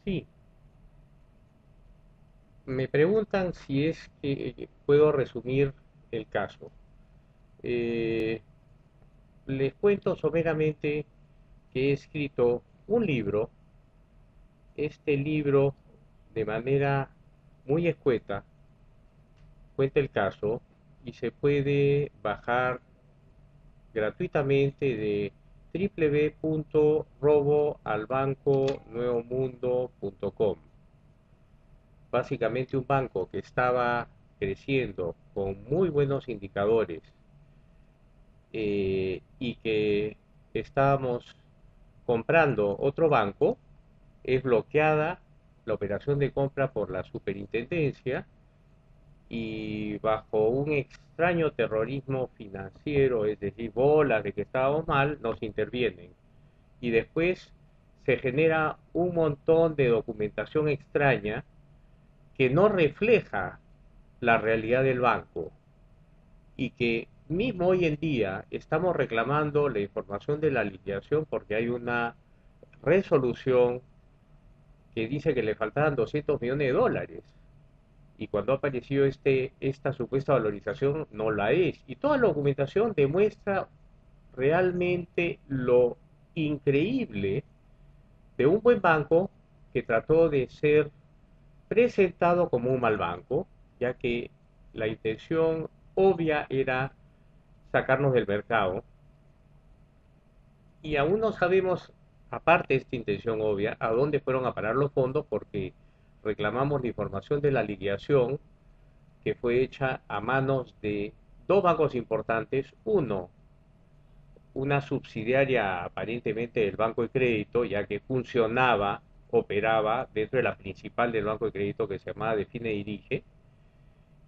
Sí, me preguntan si es que puedo resumir el caso. Eh, Les cuento someramente que he escrito un libro. Este libro, de manera muy escueta, cuenta el caso y se puede bajar gratuitamente de www.roboalbanconuevomundo.com. Básicamente un banco que estaba creciendo con muy buenos indicadores, y que estábamos comprando otro banco, es bloqueada la operación de compra por la superintendencia y bajo un extraño terrorismo financiero, es decir, bolas de que estábamos mal, nos intervienen. Y después se genera un montón de documentación extraña que no refleja la realidad del banco y que mismo hoy en día estamos reclamando la información de la liquidación porque hay una resolución que dice que le faltaban 200 millones de dólares. Y cuando ha aparecido esta supuesta valorización, no la es. Y toda la documentación demuestra realmente lo increíble de un buen banco que trató de ser presentado como un mal banco, ya que la intención obvia era sacarnos del mercado. Y aún no sabemos, aparte de esta intención obvia, a dónde fueron a parar los fondos porque reclamamos la información de la liquidación que fue hecha a manos de dos bancos importantes. Uno, una subsidiaria aparentemente del Banco de Crédito, ya que funcionaba, operaba dentro de la principal del Banco de Crédito que se llamaba Define y Dirige,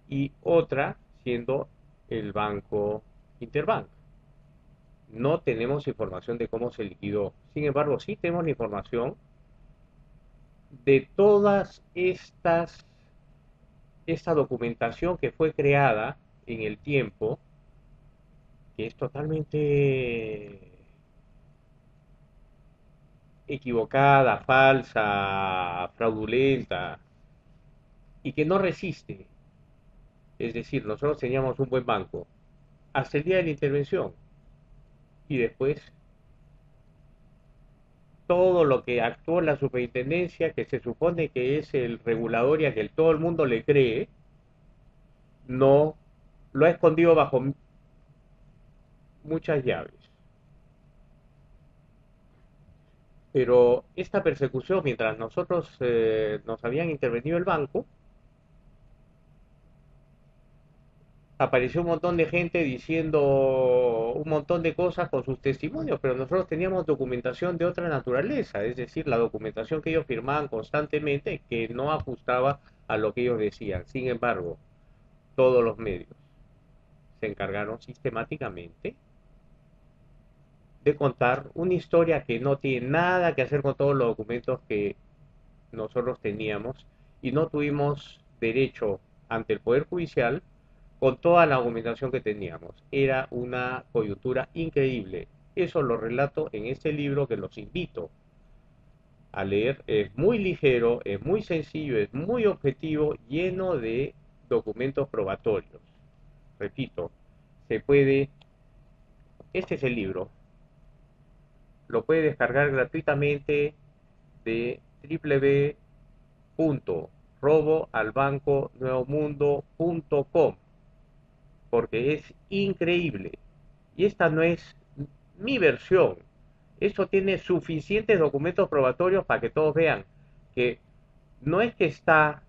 y otra siendo el Banco Interbank. No tenemos información de cómo se liquidó. Sin embargo, sí tenemos la información de todas esta documentación que fue creada en el tiempo, que es totalmente equivocada, falsa, fraudulenta y que no resiste. Es decir, nosotros teníamos un buen banco hasta el día de la intervención y después todo lo que actuó la superintendencia, que se supone que es el regulador y a que todo el mundo le cree, no lo ha escondido bajo muchas llaves. Pero esta persecución, mientras nosotros nos habían intervenido el banco, apareció un montón de gente diciendo un montón de cosas con sus testimonios, pero nosotros teníamos documentación de otra naturaleza, es decir, la documentación que ellos firmaban constantemente que no ajustaba a lo que ellos decían. Sin embargo, todos los medios se encargaron sistemáticamente de contar una historia que no tiene nada que hacer con todos los documentos que nosotros teníamos y no tuvimos derecho ante el Poder Judicial con toda la argumentación que teníamos. Era una coyuntura increíble. Eso lo relato en este libro que los invito a leer. Es muy ligero, es muy sencillo, es muy objetivo, lleno de documentos probatorios. Repito, se puede, este es el libro, lo puede descargar gratuitamente de www.roboalbanconuevomundo.com porque es increíble. Y esta no es mi versión. Esto tiene suficientes documentos probatorios para que todos vean que no es que está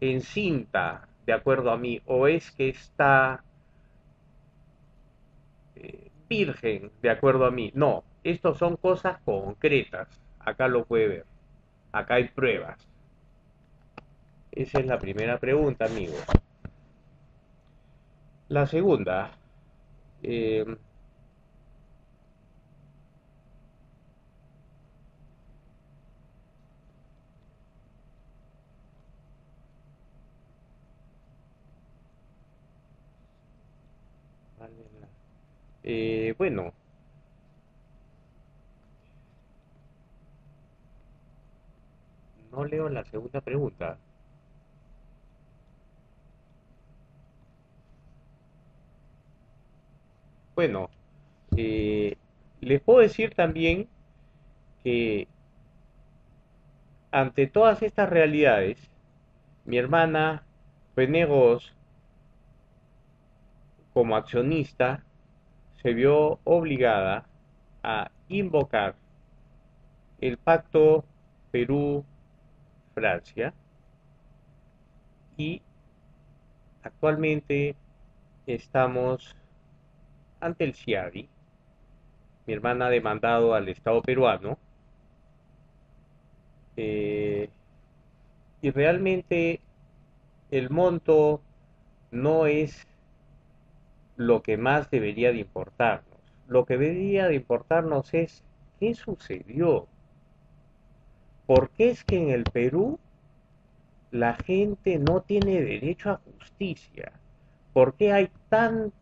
en cinta de acuerdo a mí, o es que está virgen de acuerdo a mí. No, estos son cosas concretas. Acá lo puede ver. Acá hay pruebas. Esa es la primera pregunta, amigos. La segunda, eh, bueno, No leo la segunda pregunta. Bueno, eh, les puedo decir también que ante todas estas realidades, mi hermana René Goss, como accionista, se vio obligada a invocar el pacto Perú-Francia y actualmente estamos ante el CIADI. Mi hermana ha demandado al Estado peruano eh, y realmente el monto no es lo que más debería de importarnos. Lo que debería de importarnos es qué sucedió. ¿Por qué es que en el Perú la gente no tiene derecho a justicia? ¿Por qué hay tanta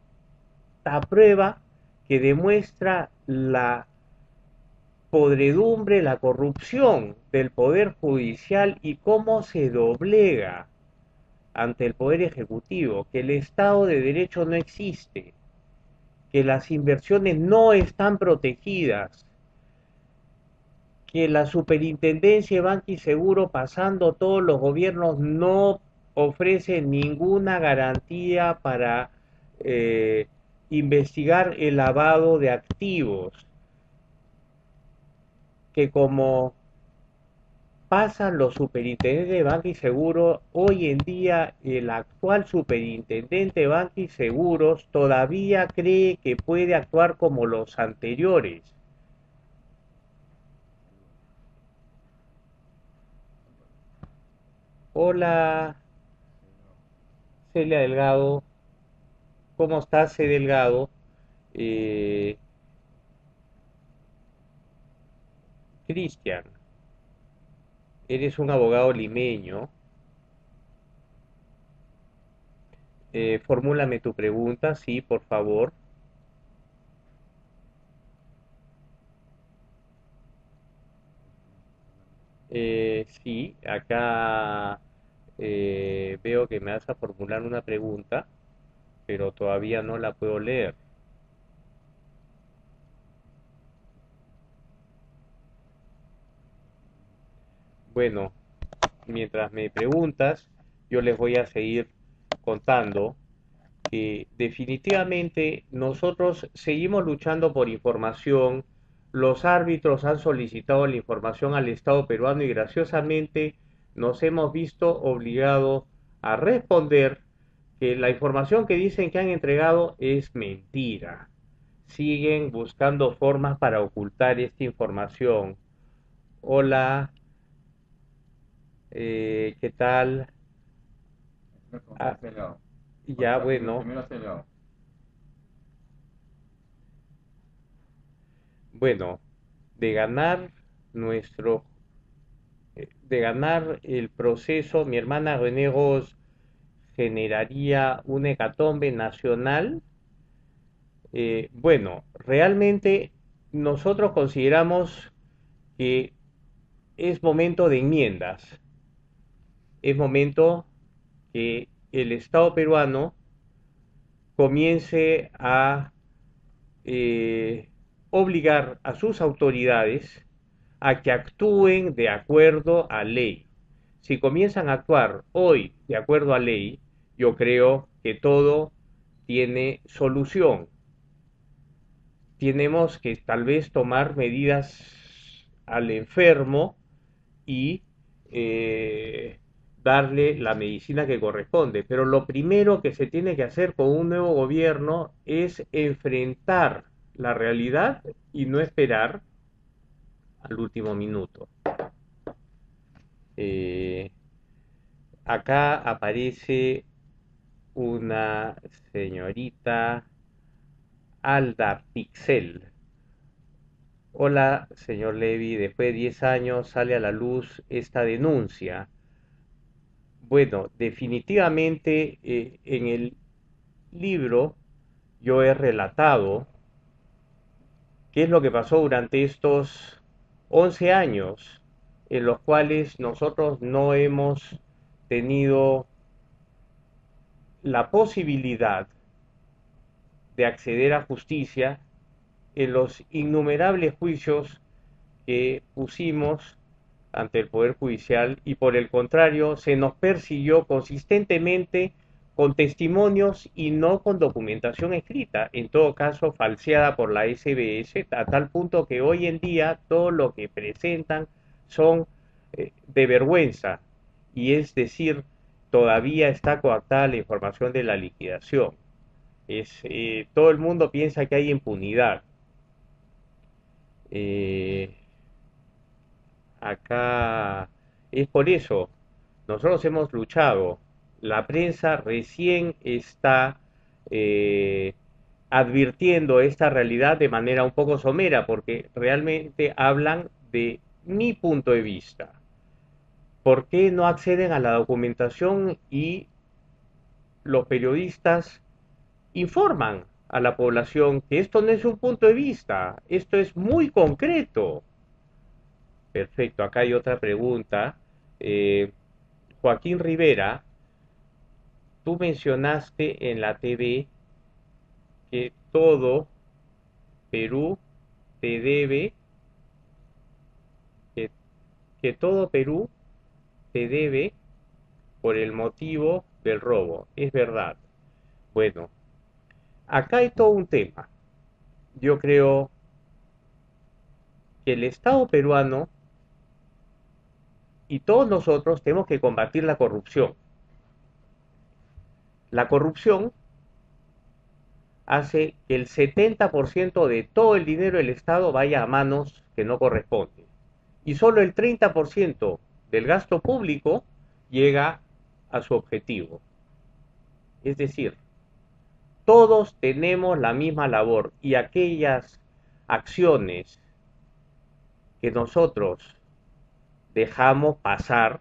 prueba que demuestra la podredumbre, la corrupción del Poder Judicial y cómo se doblega ante el Poder Ejecutivo, que el Estado de Derecho no existe, que las inversiones no están protegidas, que la Superintendencia de Banca y Seguro, pasando todos los gobiernos, no ofrece ninguna garantía para eh, investigar el lavado de activos, que como pasan los superintendentes de Banca y Seguros, hoy en día el actual superintendente de Banca y Seguros todavía cree que puede actuar como los anteriores. Hola, Celia Delgado, ¿cómo estás, C. Delgado? Eh, Cristian, eres un abogado limeño. Formúlame tu pregunta, sí, por favor. Sí, acá veo que me vas a formular una pregunta, pero todavía no la puedo leer. Bueno, mientras me preguntas, yo les voy a seguir contando que definitivamente nosotros seguimos luchando por información. Los árbitros han solicitado la información al Estado peruano y graciosamente nos hemos visto obligados a responder que la información que dicen que han entregado es mentira. Siguen buscando formas para ocultar esta información. Hola, ¿qué tal? Ah, ya, bueno, bueno, de ganar nuestro, de ganar el proceso, mi hermana René Ros generaría una hecatombe nacional. Bueno, realmente nosotros consideramos que es momento de enmiendas, es momento que el Estado peruano comience a eh, obligar a sus autoridades a que actúen de acuerdo a ley. Si comienzan a actuar hoy de acuerdo a ley, yo creo que todo tiene solución. Tenemos que tal vez tomar medidas al enfermo y darle la medicina que corresponde. Pero lo primero que se tiene que hacer con un nuevo gobierno es enfrentar la realidad y no esperar al último minuto. Eh, Acá aparece una señorita Alda Pixel. Hola, señor Levy, después de 10 años sale a la luz esta denuncia. Bueno, definitivamente en el libro yo he relatado qué es lo que pasó durante estos 11 años en los cuales nosotros no hemos tenido la posibilidad de acceder a justicia en los innumerables juicios que pusimos ante el Poder Judicial y por el contrario se nos persiguió consistentemente con testimonios y no con documentación escrita, en todo caso falseada por la SBS, a tal punto que hoy en día todo lo que presentan son de vergüenza, y es decir, todavía está coactada la información de la liquidación. Todo el mundo piensa que hay impunidad. Eh, Acá es por eso, nosotros hemos luchado. La prensa recién está eh, advirtiendo esta realidad de manera un poco somera, porque realmente hablan de mi punto de vista. ¿Por qué no acceden a la documentación y los periodistas informan a la población que esto no es un punto de vista, esto es muy concreto? Perfecto, acá hay otra pregunta. Eh, Joaquín Rivera, tú mencionaste en la TV que todo Perú te debe, que, que todo Perú te debe por el motivo del robo. Es verdad. Bueno, acá hay todo un tema. Yo creo que el Estado peruano y todos nosotros tenemos que combatir la corrupción. La corrupción hace que el 70% de todo el dinero del Estado vaya a manos que no corresponden. Y solo el 30% del gasto público llega a su objetivo. Es decir, todos tenemos la misma labor y aquellas acciones que nosotros dejamos pasar,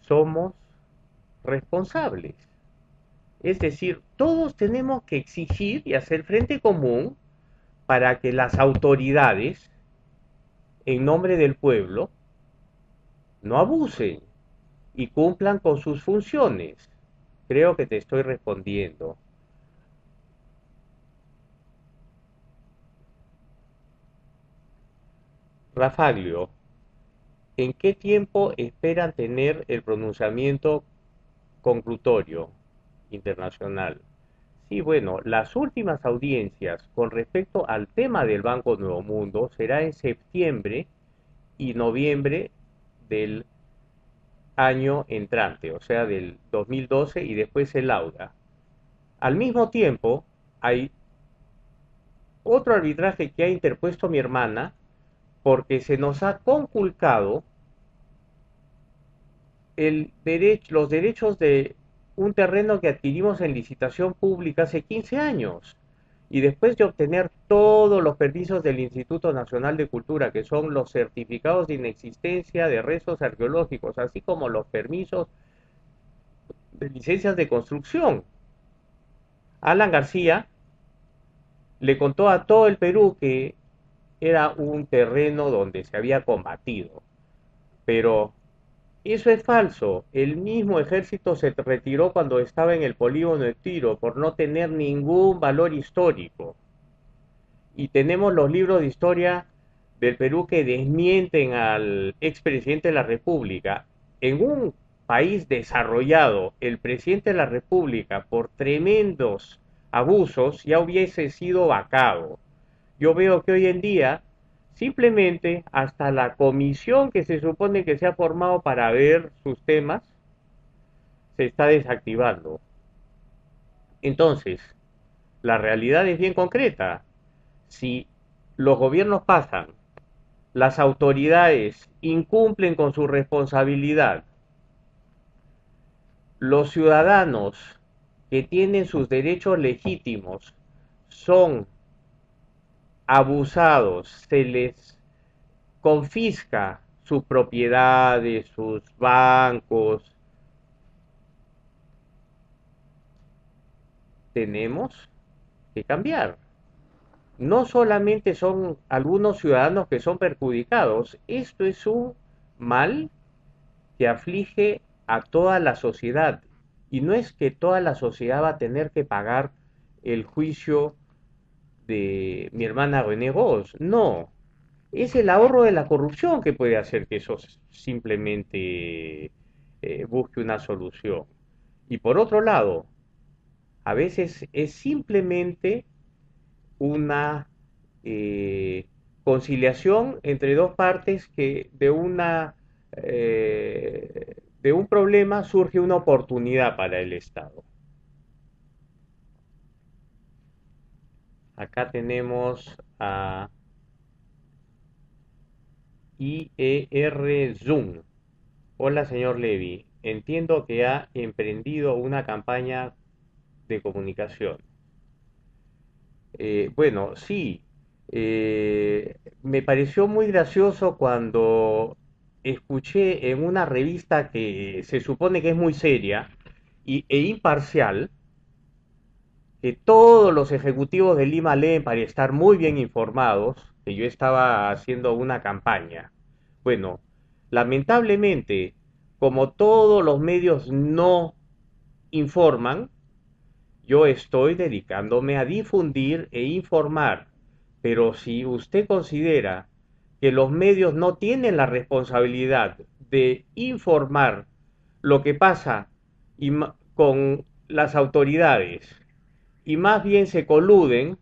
somos responsables. Es decir, todos tenemos que exigir y hacer frente común para que las autoridades, en nombre del pueblo, no abusen y cumplan con sus funciones. Creo que te estoy respondiendo. Rafaglio, ¿en qué tiempo esperan tener el pronunciamiento conclutorio internacional? Sí, bueno, las últimas audiencias con respecto al tema del Banco Nuevo Mundo será en septiembre y noviembre del año entrante, o sea, del 2012 y después el lauda. Al mismo tiempo, hay otro arbitraje que ha interpuesto mi hermana porque se nos ha conculcado los derechos de un terreno que adquirimos en licitación pública hace 15 años. Y después de obtener todos los permisos del Instituto Nacional de Cultura, que son los certificados de inexistencia de restos arqueológicos, así como los permisos de licencias de construcción, Alan García le contó a todo el Perú que era un terreno donde se había combatido. Pero eso es falso. El mismo ejército se retiró cuando estaba en el polígono de Tiro por no tener ningún valor histórico. Y tenemos los libros de historia del Perú que desmienten al expresidente de la República. En un país desarrollado, el presidente de la República, por tremendos abusos, ya hubiese sido vacado. Yo veo que hoy en día simplemente hasta la comisión que se supone que se ha formado para ver sus temas se está desactivando. Entonces, la realidad es bien concreta. Si los gobiernos pasan, las autoridades incumplen con su responsabilidad, los ciudadanos que tienen sus derechos legítimos son abusados, se les confisca sus propiedades, sus bancos, tenemos que cambiar. no solamente son algunos ciudadanos que son perjudicados, esto es un mal que aflige a toda la sociedad. Y no es que toda la sociedad va a tener que pagar el juicio de mi hermana René Goss, no. Es el ahorro de la corrupción que puede hacer que eso simplemente busque una solución. Y por otro lado, a veces es simplemente una conciliación entre dos partes que de un problema surge una oportunidad para el Estado. Acá tenemos a IER Zoom. Hola, señor Levy. Entiendo que ha emprendido una campaña de comunicación. Bueno, sí. Me pareció muy gracioso cuando escuché en una revista que se supone que es muy seria e imparcial, que todos los ejecutivos de Lima leen para estar muy bien informados, que yo estaba haciendo una campaña. Bueno, lamentablemente, como todos los medios no informan, yo estoy dedicándome a difundir e informar. Pero si usted considera que los medios no tienen la responsabilidad de informar lo que pasa con las autoridades y más bien se coluden,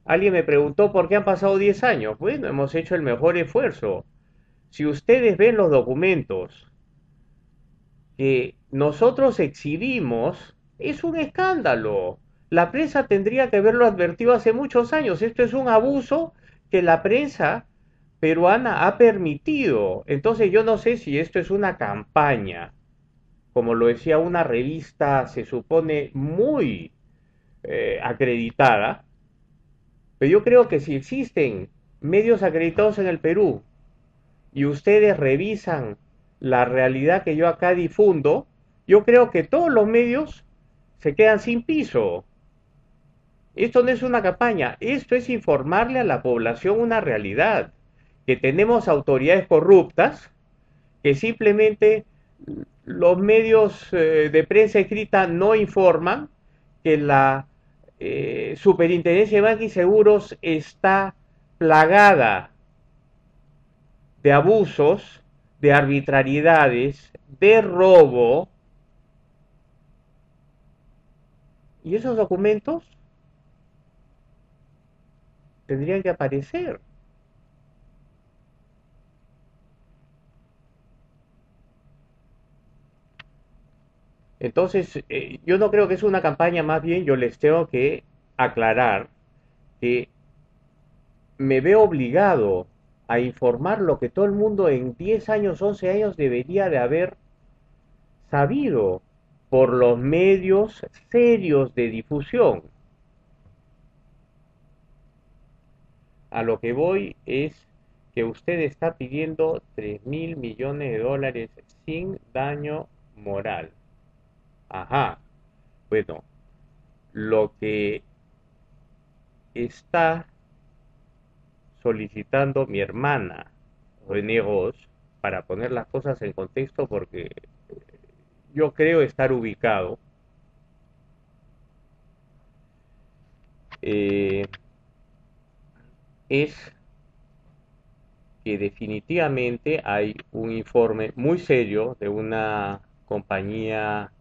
alguien me preguntó por qué han pasado 10 años. Bueno, hemos hecho el mejor esfuerzo. Si ustedes ven los documentos que nosotros exhibimos, es un escándalo. La prensa tendría que haberlo advertido hace muchos años. Esto es un abuso que la prensa peruana ha permitido. Entonces yo no sé si esto es una campaña, como lo decía una revista, se supone muy acreditada, pero yo creo que si existen medios acreditados en el Perú y ustedes revisan la realidad que yo acá difundo, yo creo que todos los medios se quedan sin piso. Esto no es una campaña, esto es informarle a la población una realidad, que tenemos autoridades corruptas, que simplemente los medios de prensa escrita no informan, que la Superintendencia de Banca y Seguros está plagada de abusos, de arbitrariedades, de robo, y esos documentos tendrían que aparecer. Entonces, yo no creo que es una campaña, más bien yo les tengo que aclarar que me veo obligado a informar lo que todo el mundo en 10 años, 11 años debería de haber sabido por los medios serios de difusión. A lo que voy es que usted está pidiendo 3.000 millones de dólares sin daño moral. Ajá. Bueno, lo que está solicitando mi hermana René Ross, para poner las cosas en contexto, porque yo creo estar ubicado, eh, es que definitivamente hay un informe muy serio de una compañía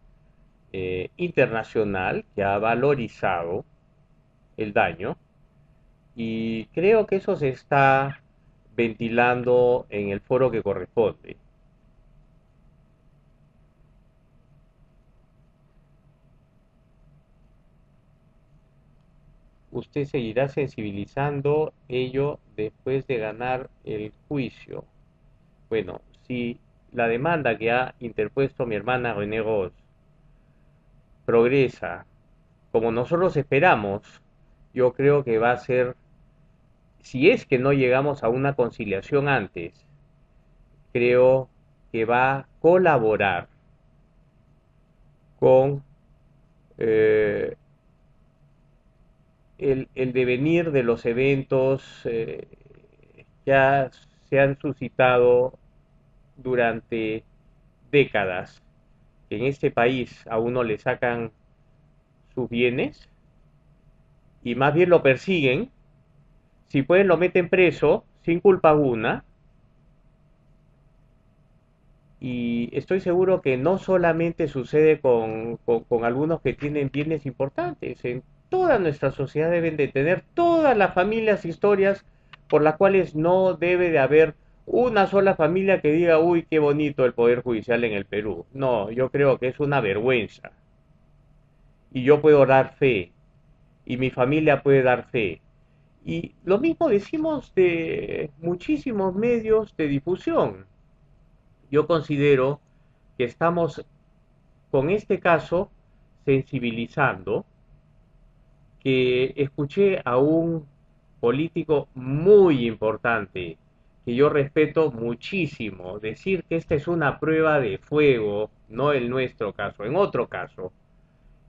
internacional que ha valorizado el daño y creo que eso se está ventilando en el foro que corresponde. Usted seguirá sensibilizando ello después de ganar el juicio. Bueno, si la demanda que ha interpuesto mi hermana René Ross progresa como nosotros esperamos, yo creo que va a ser, si es que no llegamos a una conciliación antes, creo que va a colaborar con eh, el devenir de los eventos ya se han suscitado durante décadas. En este país a uno le sacan sus bienes y más bien lo persiguen. Si pueden lo meten preso sin culpa alguna. Y estoy seguro que no solamente sucede con algunos que tienen bienes importantes. En toda nuestra sociedad deben de tener todas las familias historias por las cuales no debe de haber una sola familia que diga, uy, qué bonito el Poder Judicial en el Perú. No, yo creo que es una vergüenza. Y yo puedo dar fe. Y mi familia puede dar fe. Y lo mismo decimos de muchísimos medios de difusión. Yo considero que estamos con este caso sensibilizando, que escuché a un político muy importante que yo respeto muchísimo decir que esta es una prueba de fuego, no en nuestro caso, en otro caso.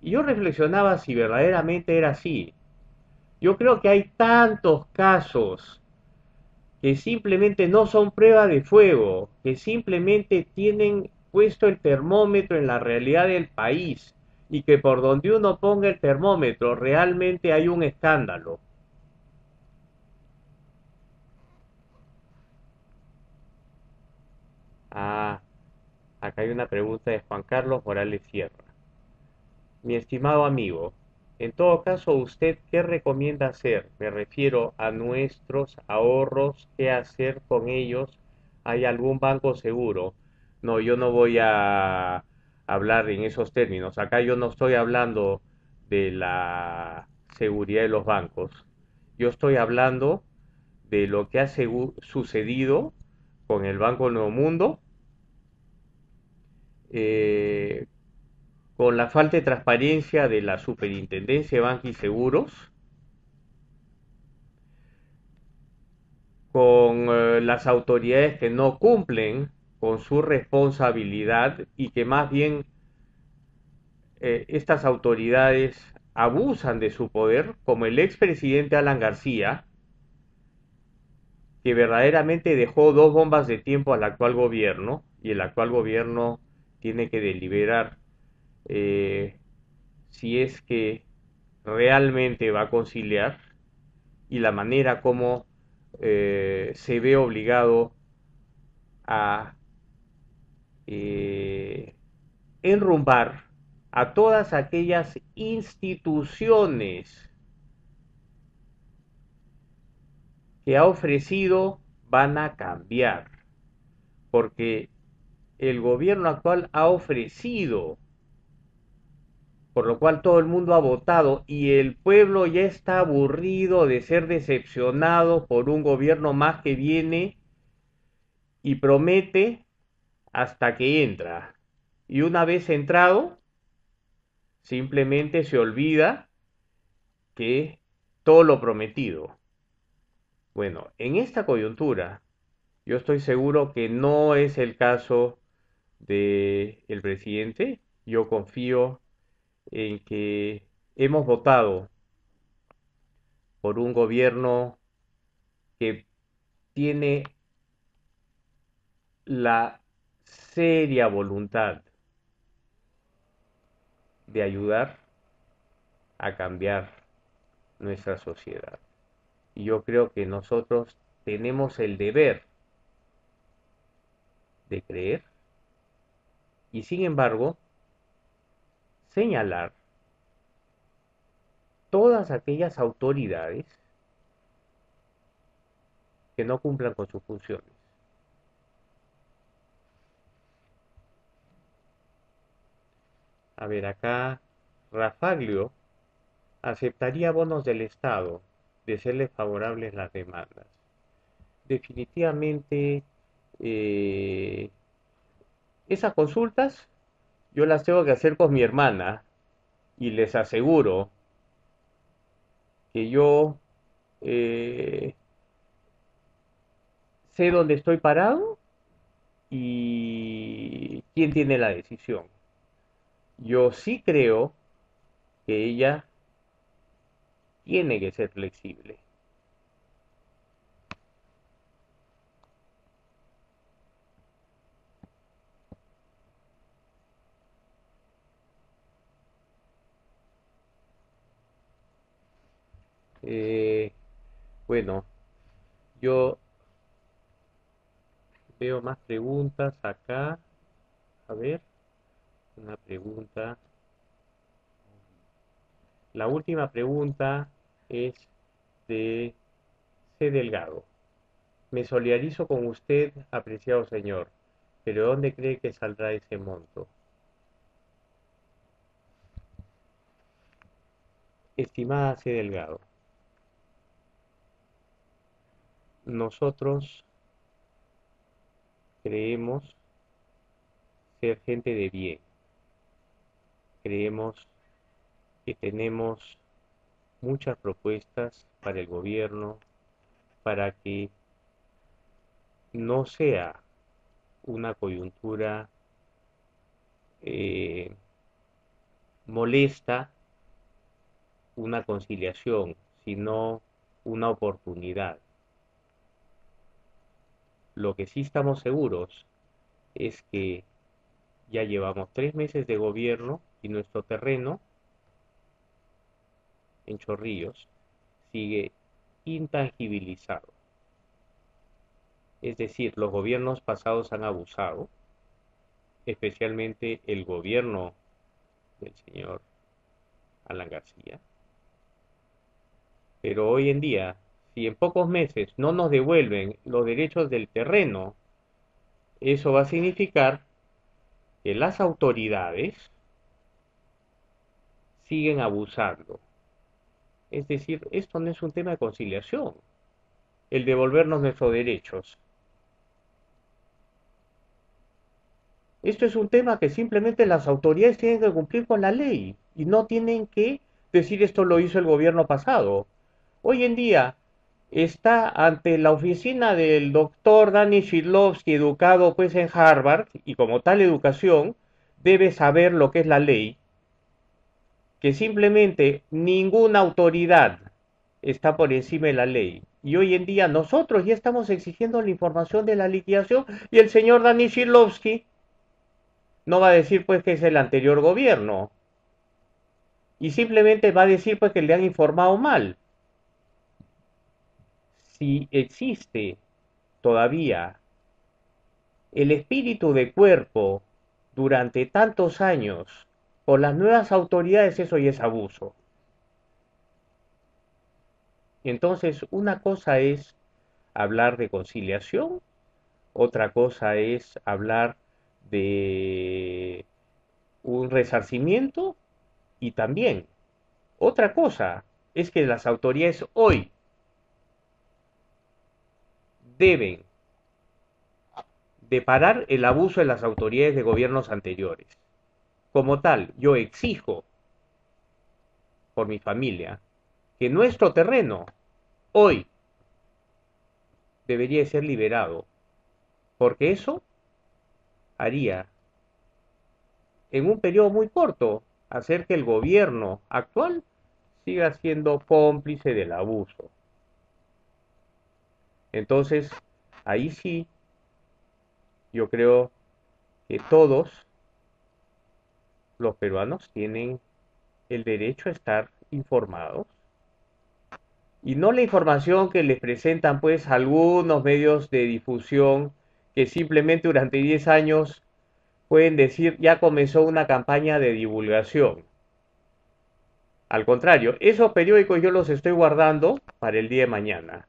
Y yo reflexionaba si verdaderamente era así. Yo creo que hay tantos casos que simplemente no son prueba de fuego, que simplemente tienen puesto el termómetro en la realidad del país y que por donde uno ponga el termómetro realmente hay un escándalo. Ah, acá hay una pregunta de Juan Carlos Morales Sierra. Mi estimado amigo, en todo caso, ¿usted qué recomienda hacer? Me refiero a nuestros ahorros, ¿qué hacer con ellos? ¿Hay algún banco seguro? No, yo no voy a hablar en esos términos. Acá yo no estoy hablando de la seguridad de los bancos. Yo estoy hablando de lo que ha sucedido con el Banco Nuevo Mundo, eh, con la falta de transparencia de la Superintendencia de Banca y Seguros, con las autoridades que no cumplen con su responsabilidad y que más bien estas autoridades abusan de su poder, como el expresidente Alan García, que verdaderamente dejó dos bombas de tiempo al actual gobierno y el actual gobierno tiene que deliberar eh, si es que realmente va a conciliar y la manera como se ve obligado a eh, enrumbar a todas aquellas instituciones que ha ofrecido van a cambiar, porque el gobierno actual ha ofrecido, por lo cual todo el mundo ha votado y el pueblo ya está aburrido de ser decepcionado por un gobierno más que viene y promete hasta que entra. Y una vez entrado, simplemente se olvida que todo lo prometido. Bueno, en esta coyuntura, yo estoy seguro que no es el caso del presidente. Yo confío en que hemos votado por un gobierno que tiene la seria voluntad de ayudar a cambiar nuestra sociedad. Y yo creo que nosotros tenemos el deber de creer y sin embargo señalar todas aquellas autoridades que no cumplan con sus funciones. A ver, acá Rafaglio aceptaría bonos del Estado de serle favorables las demandas. Definitivamente, eh, esas consultas yo las tengo que hacer con mi hermana y les aseguro que yo eh, sé dónde estoy parado y quién tiene la decisión. Yo sí creo que ella tiene que ser flexible. Eh, bueno, yo veo más preguntas acá. A ver, una pregunta. La última pregunta es de C. Delgado. Me solidarizo con usted, apreciado señor, pero ¿de dónde cree que saldrá ese monto? Estimada C. Delgado, nosotros creemos ser gente de bien. Creemos que tenemos muchas propuestas para el gobierno para que no sea una coyuntura eh, molesta una conciliación, sino una oportunidad. Lo que sí estamos seguros es que ya llevamos 3 meses de gobierno y nuestro terreno en Chorrillos sigue intangibilizado. Es decir, los gobiernos pasados han abusado, especialmente el gobierno del señor Alan García. Pero hoy en día, si en pocos meses no nos devuelven los derechos del terreno, eso va a significar que las autoridades siguen abusando. Es decir, esto no es un tema de conciliación, el devolvernos nuestros derechos. Esto es un tema que simplemente las autoridades tienen que cumplir con la ley y no tienen que decir esto lo hizo el gobierno pasado. Hoy en día está ante la oficina del doctor Danny Shidlovsky, educado pues en Harvard, y como tal educación debe saber lo que es la ley, que simplemente ninguna autoridad está por encima de la ley. Y hoy en día nosotros ya estamos exigiendo la información de la liquidación y el señor Danny Shidlovsky no va a decir pues que es el anterior gobierno y simplemente va a decir pues que le han informado mal. Si existe todavía el espíritu de cuerpo durante tantos años por las nuevas autoridades, eso ya es abuso. Entonces, una cosa es hablar de conciliación, otra cosa es hablar de un resarcimiento y también otra cosa es que las autoridades hoy deben de parar el abuso de las autoridades de gobiernos anteriores. Como tal, yo exijo por mi familia que nuestro terreno hoy debería ser liberado, porque eso haría en un periodo muy corto hacer que el gobierno actual siga siendo cómplice del abuso. Entonces, ahí sí, yo creo que todos los peruanos tienen el derecho a estar informados y no la información que les presentan pues algunos medios de difusión que simplemente durante 10 años pueden decir ya comenzó una campaña de divulgación. Al contrario, esos periódicos yo los estoy guardando para el día de mañana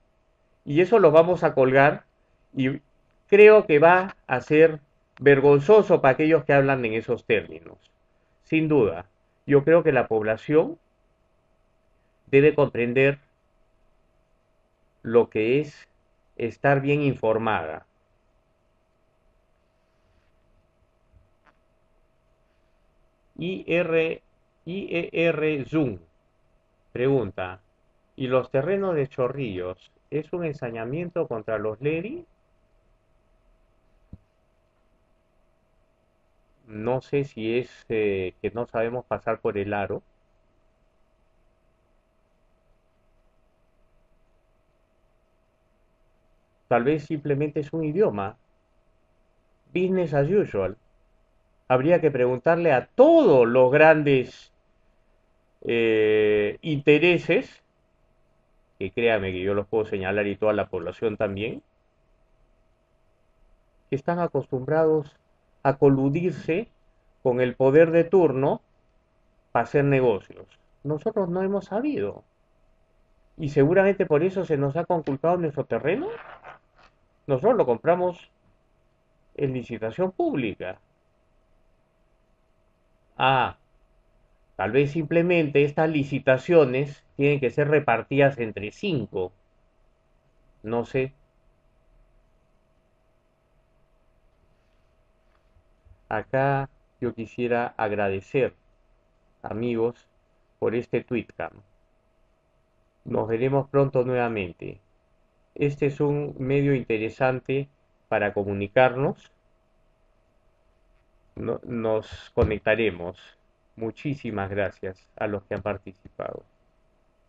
y eso lo vamos a colgar y creo que va a ser vergonzoso para aquellos que hablan en esos términos. Sin duda, yo creo que la población debe comprender lo que es estar bien informada. IR Zoom pregunta, ¿y los terrenos de Chorrillos es un ensañamiento contra los Leri? No sé si es que no sabemos pasar por el aro. tal vez simplemente es un idioma. Business as usual. Habría que preguntarle a todos los grandes intereses, que créame que yo los puedo señalar y toda la población también, que están acostumbrados a coludirse con el poder de turno para hacer negocios. Nosotros no hemos sabido. Y seguramente por eso se nos ha conculcado nuestro terreno. Nosotros lo compramos en licitación pública. Ah, tal vez simplemente estas licitaciones tienen que ser repartidas entre cinco. No sé. Acá yo quisiera agradecer, amigos, por este tweetcam. Nos veremos pronto nuevamente. Este es un medio interesante para comunicarnos. Nos conectaremos. Muchísimas gracias a los que han participado.